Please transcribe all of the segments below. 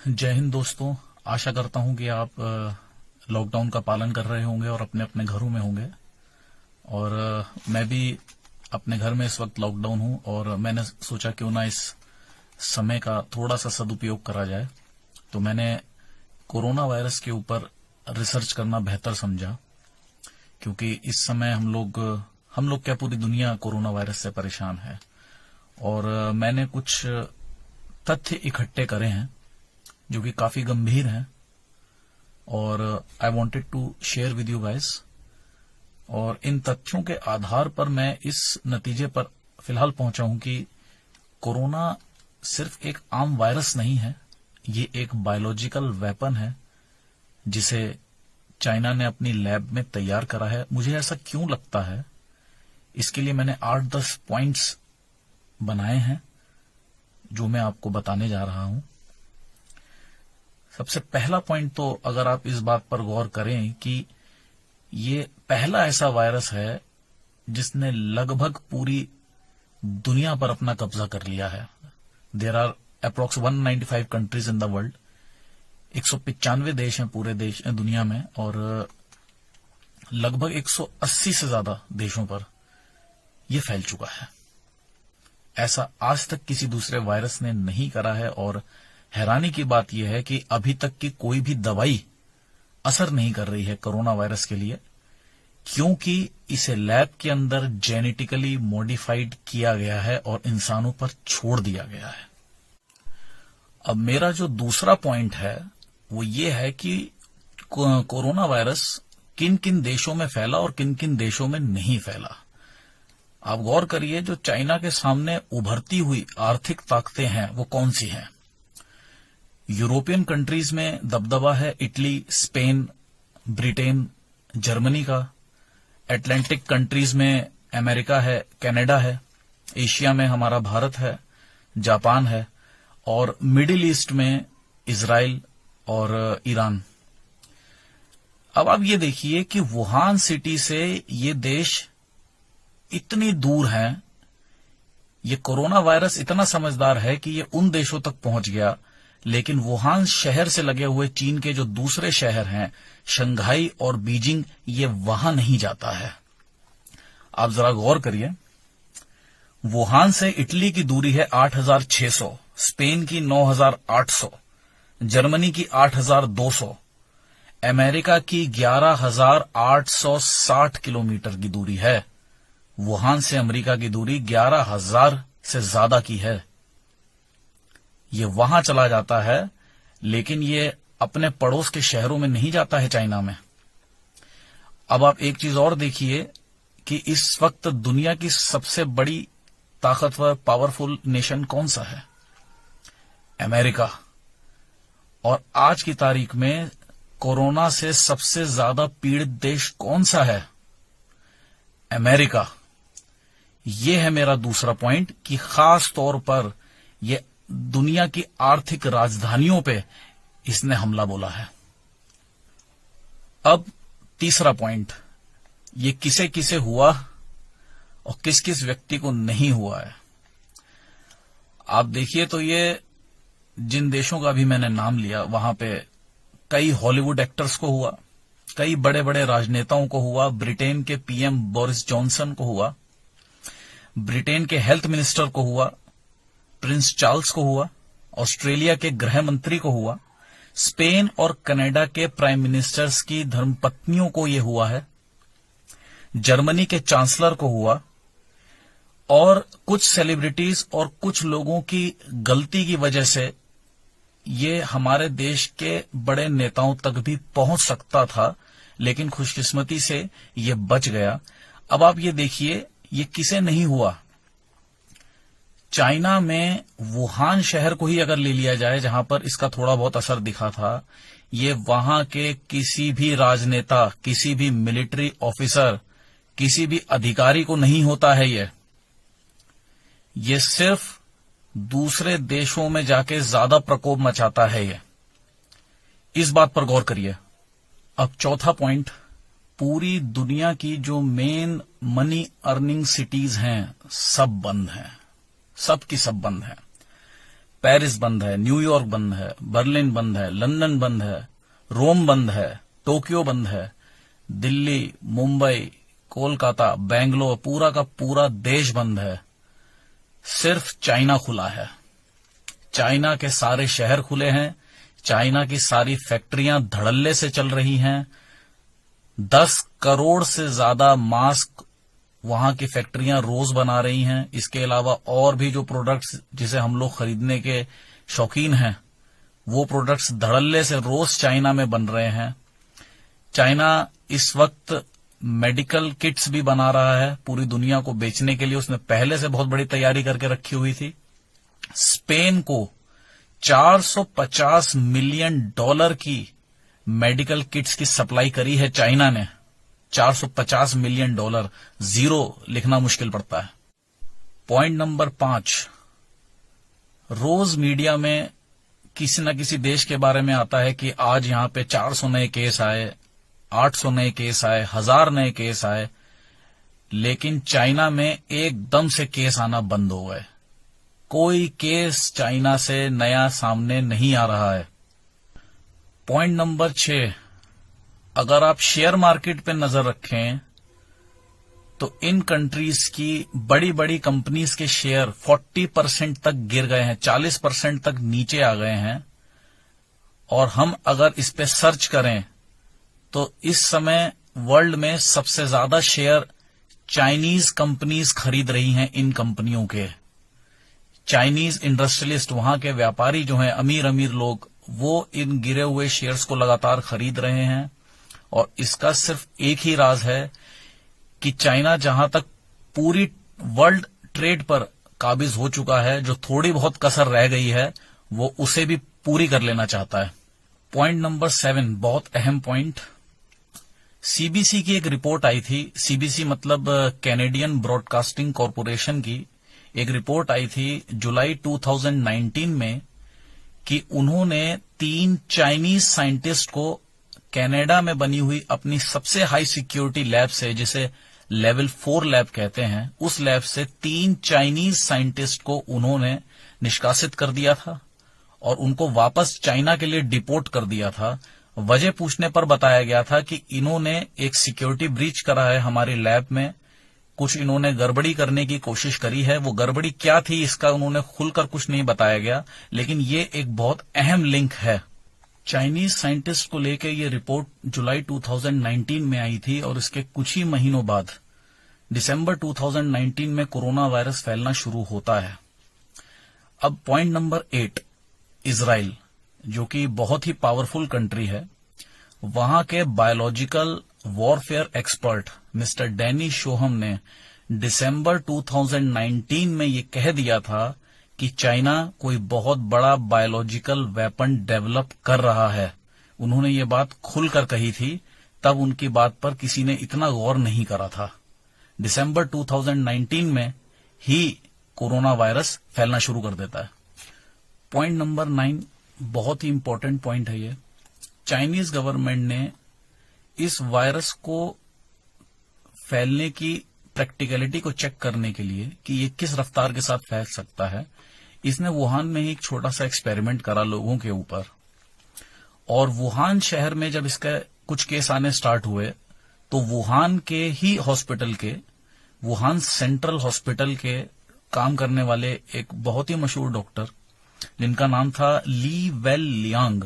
जय हिंद दोस्तों। आशा करता हूं कि आप लॉकडाउन का पालन कर रहे होंगे और अपने अपने घरों में होंगे। और मैं भी अपने घर में इस वक्त लॉकडाउन हूं और मैंने सोचा क्यों ना इस समय का थोड़ा सा सदुपयोग करा जाए। तो मैंने कोरोना वायरस के ऊपर रिसर्च करना बेहतर समझा, क्योंकि इस समय हम लोग क्या पूरी दुनिया कोरोना वायरस से परेशान है। और मैंने कुछ तथ्य इकट्ठे करे हैं जो कि काफी गंभीर हैं और I wanted to share with you guys. और इन तथ्यों के आधार पर मैं इस नतीजे पर फिलहाल पहुंचा हूं कि कोरोना सिर्फ एक आम वायरस नहीं है, ये एक बायोलॉजिकल वेपन है जिसे चाइना ने अपनी लैब में तैयार करा है। मुझे ऐसा क्यों लगता है, इसके लिए मैंने 8-10 पॉइंट्स बनाए हैं जो मैं आपको बताने जा रहा हूं। सबसे पहला पॉइंट तो अगर आप इस बात पर गौर करें कि ये पहला ऐसा वायरस है जिसने लगभग पूरी दुनिया पर अपना कब्जा कर लिया है। There are approx 195 countries in the world. 195 देश हैं पूरे दुनिया में और लगभग 180 से ज्यादा देशों पर यह फैल चुका है। ऐसा आज तक किसी दूसरे वायरस ने नहीं करा है। और हैरानी की बात यह है कि अभी तक की कोई भी दवाई असर नहीं कर रही है कोरोना वायरस के लिए, क्योंकि इसे लैब के अंदर जेनेटिकली मॉडिफाइड किया गया है और इंसानों पर छोड़ दिया गया है। अब मेरा जो दूसरा पॉइंट है वो ये है कि कोरोना वायरस किन किन देशों में फैला और किन किन देशों में नहीं फैला। आप गौर करिए, जो चाइना के सामने उभरती हुई आर्थिक ताकतें हैं वो कौन सी हैं। यूरोपियन कंट्रीज में दबदबा है इटली, स्पेन, ब्रिटेन, जर्मनी का। अटलांटिक कंट्रीज में अमेरिका है, कनाडा है। एशिया में हमारा भारत है, जापान है। और मिडिल ईस्ट में इजराइल और ईरान। अब आप ये देखिए कि वुहान सिटी से ये देश इतनी दूर हैं। ये कोरोना वायरस इतना समझदार है कि ये उन देशों तक पहुंच गया, लेकिन वुहान शहर से लगे हुए चीन के जो दूसरे शहर हैं, शंघाई और बीजिंग, ये वहां नहीं जाता है। आप जरा गौर करिए, वुहान से इटली की दूरी है 8,600, स्पेन की 9,800, जर्मनी की 8,200, अमेरिका की 11,860 किलोमीटर की दूरी है। वुहान से अमेरिका की दूरी 11,000 से ज्यादा की है। ये वहां चला जाता है, लेकिन ये अपने पड़ोस के शहरों में नहीं जाता है, चाइना में। अब आप एक चीज और देखिए कि इस वक्त दुनिया की सबसे बड़ी ताकतवर पावरफुल नेशन कौन सा है? अमेरिका। और आज की तारीख में कोरोना से सबसे ज्यादा पीड़ित देश कौन सा है? अमेरिका। ये है मेरा दूसरा पॉइंट कि खास तौर पर ये दुनिया की आर्थिक राजधानियों पे इसने हमला बोला है। अब तीसरा पॉइंट, ये किसे किसे हुआ और किस किस व्यक्ति को नहीं हुआ है। आप देखिए तो ये जिन देशों का भी मैंने नाम लिया, वहां पे कई हॉलीवुड एक्टर्स को हुआ, कई बड़े बड़े राजनेताओं को हुआ। ब्रिटेन के पीएम बोरिस जॉनसन को हुआ, ब्रिटेन के हेल्थ मिनिस्टर को हुआ, प्रिंस चार्ल्स को हुआ, ऑस्ट्रेलिया के गृह मंत्री को हुआ, स्पेन और कनाडा के प्राइम मिनिस्टर्स की धर्मपत्नियों को यह हुआ है, जर्मनी के चांसलर को हुआ। और कुछ सेलिब्रिटीज और कुछ लोगों की गलती की वजह से ये हमारे देश के बड़े नेताओं तक भी पहुंच सकता था, लेकिन खुशकिस्मती से ये बच गया। अब आप ये देखिए, ये किसे नहीं हुआ। चाइना में वुहान शहर को ही अगर ले लिया जाए, जहां पर इसका थोड़ा बहुत असर दिखा था, ये वहां के किसी भी राजनेता, किसी भी मिलिट्री ऑफिसर, किसी भी अधिकारी को नहीं होता है। ये सिर्फ दूसरे देशों में जाके ज्यादा प्रकोप मचाता है। ये इस बात पर गौर करिए। अब चौथा पॉइंट, पूरी दुनिया की जो मेन मनी अर्निंग सिटीज हैं सब बंद हैं, सब की सब बंद हैं। पेरिस बंद है, न्यूयॉर्क बंद है, बर्लिन बंद है, लंदन बंद है, रोम बंद है, टोक्यो बंद है, दिल्ली, मुंबई, कोलकाता, बेंगलोर, पूरा का पूरा देश बंद है। सिर्फ चाइना खुला है। चाइना के सारे शहर खुले हैं। चाइना की सारी फैक्ट्रियां धड़ल्ले से चल रही हैं। 10 करोड़ से ज्यादा मास्क वहां की फैक्ट्रियां रोज बना रही हैं। इसके अलावा और भी जो प्रोडक्ट्स जिसे हम लोग खरीदने के शौकीन हैं, वो प्रोडक्ट्स धड़ल्ले से रोज चाइना में बन रहे हैं। चाइना इस वक्त मेडिकल किट्स भी बना रहा है पूरी दुनिया को बेचने के लिए। उसने पहले से बहुत बड़ी तैयारी करके रखी हुई थी। स्पेन को $450 मिलियन की मेडिकल किट्स की सप्लाई करी है चाइना ने। $450 मिलियन, जीरो लिखना मुश्किल पड़ता है। पॉइंट नंबर 5, रोज मीडिया में किसी न किसी देश के बारे में आता है कि आज यहां पे 400 नए केस आए, 800 नए केस आए, 1000 नए केस आए, लेकिन चाइना में एकदम से केस आना बंद हो गए। कोई केस चाइना से नया सामने नहीं आ रहा है। पॉइंट नंबर 6, अगर आप शेयर मार्केट पे नजर रखें तो इन कंट्रीज की बड़ी बड़ी कंपनीज के शेयर 40% तक गिर गए हैं, 40% तक नीचे आ गए हैं। और हम अगर इस पे सर्च करें तो इस समय वर्ल्ड में सबसे ज्यादा शेयर चाइनीज कंपनीज खरीद रही हैं। इन कंपनियों के चाइनीज इंडस्ट्रियलिस्ट, वहां के व्यापारी जो हैं, अमीर अमीर लोग, वो इन गिरे हुए शेयर्स को लगातार खरीद रहे हैं। और इसका सिर्फ एक ही राज है कि चाइना जहां तक पूरी वर्ल्ड ट्रेड पर काबिज हो चुका है, जो थोड़ी बहुत कसर रह गई है वो उसे भी पूरी कर लेना चाहता है। पॉइंट नंबर 7, बहुत अहम पॉइंट। सीबीसी की एक रिपोर्ट आई थी। सीबीसी मतलब कैनेडियन ब्रॉडकास्टिंग कॉरपोरेशन की एक रिपोर्ट आई थी जुलाई 2019 में कि उन्होंने 3 चाइनीज साइंटिस्ट को कनाडा में बनी हुई अपनी सबसे हाई सिक्योरिटी लैब से, जिसे लेवल 4 लैब कहते हैं, उस लैब से 3 चाइनीज साइंटिस्ट को उन्होंने निष्कासित कर दिया था और उनको वापस चाइना के लिए डिपोर्ट कर दिया था। वजह पूछने पर बताया गया था कि इन्होंने एक सिक्योरिटी ब्रीच करा है हमारी लैब में, कुछ इन्होंने गड़बड़ी करने की कोशिश करी है। वो गड़बड़ी क्या थी इसका उन्होंने खुलकर कुछ नहीं बताया गया, लेकिन ये एक बहुत अहम लिंक है। चाइनीज साइंटिस्ट को लेकर ये रिपोर्ट जुलाई 2019 में आई थी और इसके कुछ ही महीनों बाद दिसंबर 2019 में कोरोना वायरस फैलना शुरू होता है। अब पॉइंट नंबर 8, इजराइल, जो कि बहुत ही पावरफुल कंट्री है। वहां के biological warfare expert mister Danny Shoham ने दिसंबर 2019 में ये कह दिया था कि चाइना कोई बहुत बड़ा बायोलॉजिकल वेपन डेवलप कर रहा है। उन्होंने ये बात खुलकर कही थी, तब उनकी बात पर किसी ने इतना गौर नहीं करा था। दिसंबर 2019 में ही कोरोना वायरस फैलना शुरू कर देता है। पॉइंट नंबर 9, बहुत ही इंपॉर्टेंट पॉइंट है ये। चाइनीज गवर्नमेंट ने इस वायरस को फैलने की प्रैक्टिकलिटी को चेक करने के लिए कि ये किस रफ्तार के साथ फैल सकता है, इसने वुहान में ही एक छोटा सा एक्सपेरिमेंट करा लोगों के ऊपर। और वुहान शहर में जब इसका कुछ केस आने स्टार्ट हुए तो वुहान के ही हॉस्पिटल के, वुहान सेंट्रल हॉस्पिटल के काम करने वाले एक बहुत ही मशहूर डॉक्टर जिनका नाम था ली वेल लियांग,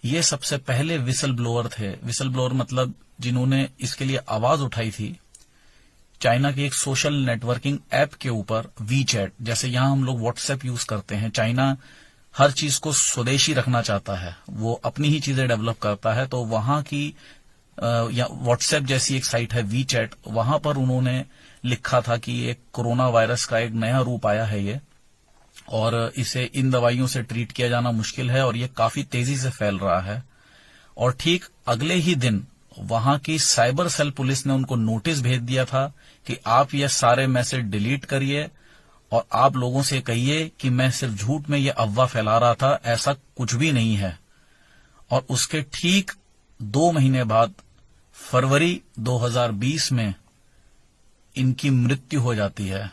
ये सबसे पहले विसल ब्लोअर थे। विसल ब्लोअर मतलब जिन्होंने इसके लिए आवाज उठाई थी चाइना की एक सोशल नेटवर्किंग ऐप के ऊपर, वी चैट। जैसे यहां हम लोग व्हाट्सएप यूज करते हैं, चाइना हर चीज को स्वदेशी रखना चाहता है, वो अपनी ही चीजें डेवलप करता है। तो वहां की या व्हाट्सएप जैसी एक साइट है वी चैट, वहां पर उन्होंने लिखा था कि एक कोरोना वायरस का एक नया रूप आया है ये, और इसे इन दवाइयों से ट्रीट किया जाना मुश्किल है और ये काफी तेजी से फैल रहा है। और ठीक अगले ही दिन वहां की साइबर सेल पुलिस ने उनको नोटिस भेज दिया था कि आप ये सारे मैसेज डिलीट करिए और आप लोगों से कहिए कि मैं सिर्फ झूठ में ये अफवाह फैला रहा था, ऐसा कुछ भी नहीं है। और उसके ठीक 2 महीने बाद फरवरी 2020 में इनकी मृत्यु हो जाती है।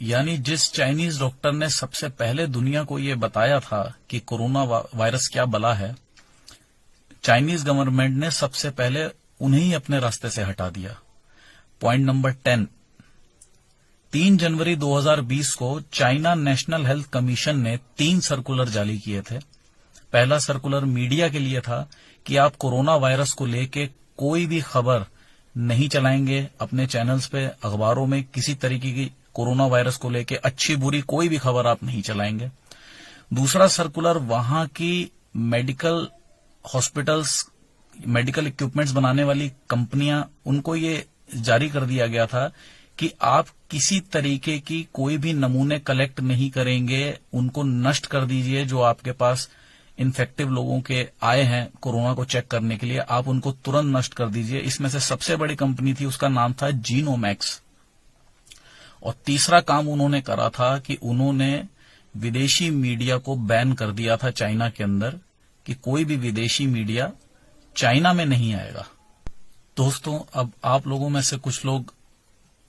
यानी जिस चाइनीज डॉक्टर ने सबसे पहले दुनिया को ये बताया था कि कोरोना वायरस क्या बला है, चाइनीज गवर्नमेंट ने सबसे पहले उन्हें ही अपने रास्ते से हटा दिया। पॉइंट नंबर 10, 3 जनवरी 2020 को चाइना नेशनल हेल्थ कमीशन ने 3 सर्कुलर जारी किए थे। पहला सर्कुलर मीडिया के लिए था कि आप कोरोना वायरस को लेके कोई भी खबर नहीं चलाएंगे अपने चैनल्स पे, अखबारों में किसी तरीके की कोरोना वायरस को लेके अच्छी बुरी कोई भी खबर आप नहीं चलाएंगे। दूसरा सर्कुलर वहां की मेडिकल हॉस्पिटल्स, मेडिकल इक्विपमेंट्स बनाने वाली कंपनियां, उनको ये जारी कर दिया गया था कि आप किसी तरीके की कोई भी नमूने कलेक्ट नहीं करेंगे, उनको नष्ट कर दीजिए। जो आपके पास इन्फेक्टिव लोगों के आए हैं कोरोना को चेक करने के लिए, आप उनको तुरंत नष्ट कर दीजिए। इसमें से सबसे बड़ी कंपनी थी, उसका नाम था जीनोमैक्स। और तीसरा काम उन्होंने करा था कि उन्होंने विदेशी मीडिया को बैन कर दिया था चाइना के अंदर, कि कोई भी विदेशी मीडिया चाइना में नहीं आएगा। दोस्तों, अब आप लोगों में से कुछ लोग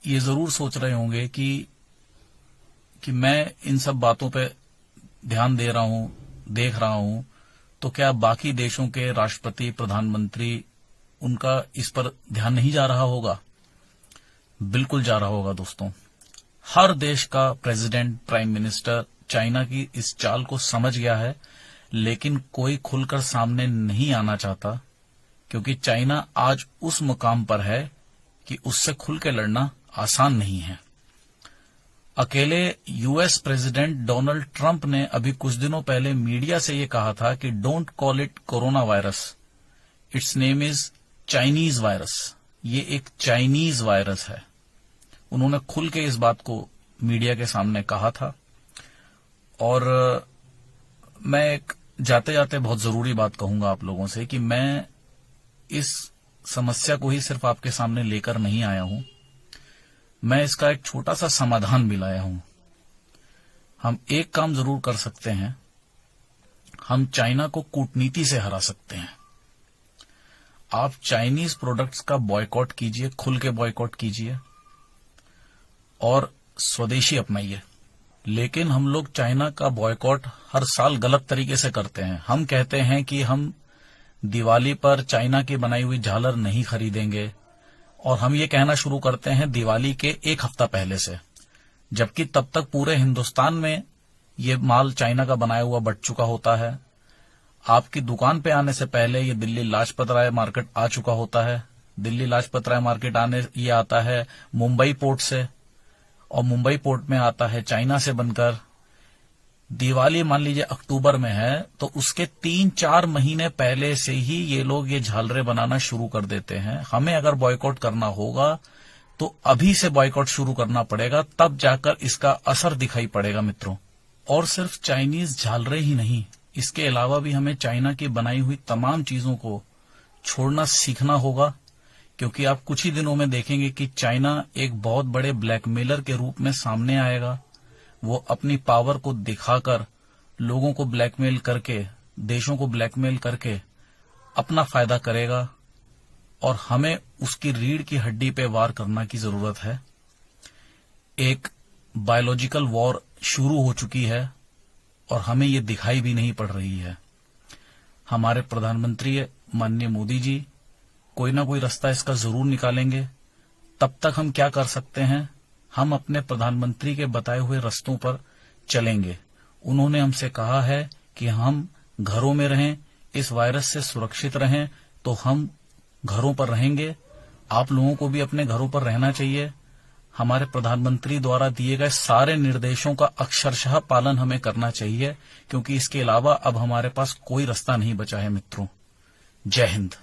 ये जरूर सोच रहे होंगे कि मैं इन सब बातों पे ध्यान दे रहा हूं, देख रहा हूं, तो क्या बाकी देशों के राष्ट्रपति, प्रधानमंत्री, उनका इस पर ध्यान नहीं जा रहा होगा? बिल्कुल जा रहा होगा दोस्तों। हर देश का प्रेसिडेंट, प्राइम मिनिस्टर चाइना की इस चाल को समझ गया है, लेकिन कोई खुलकर सामने नहीं आना चाहता, क्योंकि चाइना आज उस मुकाम पर है कि उससे खुल के लड़ना आसान नहीं है। अकेले यूएस प्रेसिडेंट डोनाल्ड ट्रंप ने अभी कुछ दिनों पहले मीडिया से ये कहा था कि don't call it corona virus, it's name is Chinese virus. ये एक चाइनीज वायरस है। उन्होंने खुल के इस बात को मीडिया के सामने कहा था। और मैं एक जाते जाते बहुत जरूरी बात कहूंगा आप लोगों से कि मैं इस समस्या को ही सिर्फ आपके सामने लेकर नहीं आया हूं, मैं इसका एक छोटा सा समाधान भी लाया हूं। हम एक काम जरूर कर सकते हैं, हम चाइना को कूटनीति से हरा सकते हैं। आप चाइनीज प्रोडक्ट्स का बॉयकॉट कीजिए, खुल के बॉयकॉट कीजिए और स्वदेशी अपनाइए। लेकिन हम लोग चाइना का बॉयकॉट हर साल गलत तरीके से करते हैं। हम कहते हैं कि हम दिवाली पर चाइना की बनाई हुई झालर नहीं खरीदेंगे, और हम ये कहना शुरू करते हैं दिवाली के 1 हफ्ता पहले से, जबकि तब तक पूरे हिंदुस्तान में ये माल चाइना का बनाया हुआ बट चुका होता है। आपकी दुकान पे आने से पहले ये दिल्ली लाजपत राय मार्केट आ चुका होता है। दिल्ली लाजपत राय मार्केट ये आता है मुंबई पोर्ट से, और मुंबई पोर्ट में आता है चाइना से बनकर। दिवाली मान लीजिए अक्टूबर में है, तो उसके 3-4 महीने पहले से ही ये लोग ये झालरें बनाना शुरू कर देते हैं। हमें अगर बॉयकॉट करना होगा तो अभी से बॉयकॉट शुरू करना पड़ेगा, तब जाकर इसका असर दिखाई पड़ेगा मित्रों। और सिर्फ चाइनीज झालरें ही नहीं, इसके अलावा भी हमें चाइना की बनाई हुई तमाम चीजों को छोड़ना सीखना होगा, क्योंकि आप कुछ ही दिनों में देखेंगे कि चाइना एक बहुत बड़े ब्लैकमेलर के रूप में सामने आएगा। वो अपनी पावर को दिखाकर लोगों को ब्लैकमेल करके, देशों को ब्लैकमेल करके अपना फायदा करेगा, और हमें उसकी रीढ़ की हड्डी पे वार करना की जरूरत है। एक बायोलॉजिकल वॉर शुरू हो चुकी है और हमें ये दिखाई भी नहीं पड़ रही है। हमारे प्रधानमंत्री माननीय मोदी जी कोई ना कोई रास्ता इसका जरूर निकालेंगे। तब तक हम क्या कर सकते हैं, हम अपने प्रधानमंत्री के बताए हुए रास्तों पर चलेंगे। उन्होंने हमसे कहा है कि हम घरों में रहें, इस वायरस से सुरक्षित रहें, तो हम घरों पर रहेंगे। आप लोगों को भी अपने घरों पर रहना चाहिए। हमारे प्रधानमंत्री द्वारा दिए गए सारे निर्देशों का अक्षरशः पालन हमें करना चाहिए, क्योंकि इसके अलावा अब हमारे पास कोई रास्ता नहीं बचा है मित्रों। जय हिंद।